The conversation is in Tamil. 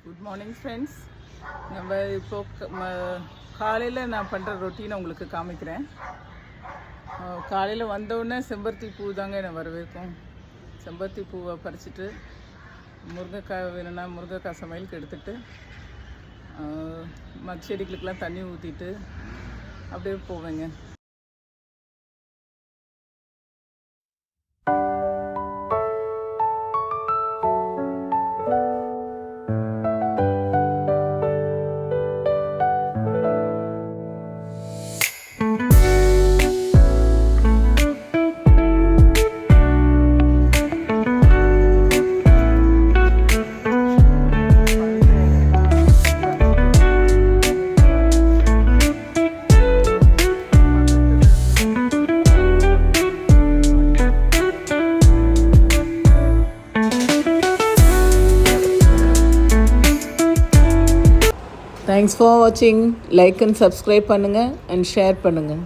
Good morning friends. நம்ம காலையில் நான் பண்ணுற ரொட்டீனை உங்களுக்கு காமிக்கிறேன். காலையில் வந்தவுடனே செம்பருத்தி பூ தாங்க நான் வரவேற்கும். செம்பருத்தி பூவை பறிச்சுட்டு முருங்கைக்காய் வேணும்னா முருங்கைக்காய் சமையலுக்கு எடுத்துகிட்டு செடிகளுக்கெல்லாம் தண்ணி ஊற்றிட்டு அப்படியே போவேங்க. தேங்க்ஸ் ஃபார் வாட்சிங். லைக் அண்ட் சப்ஸ்கிரைப் பண்ணுங்கள் அண்ட் ஷேர் பண்ணுங்கள்.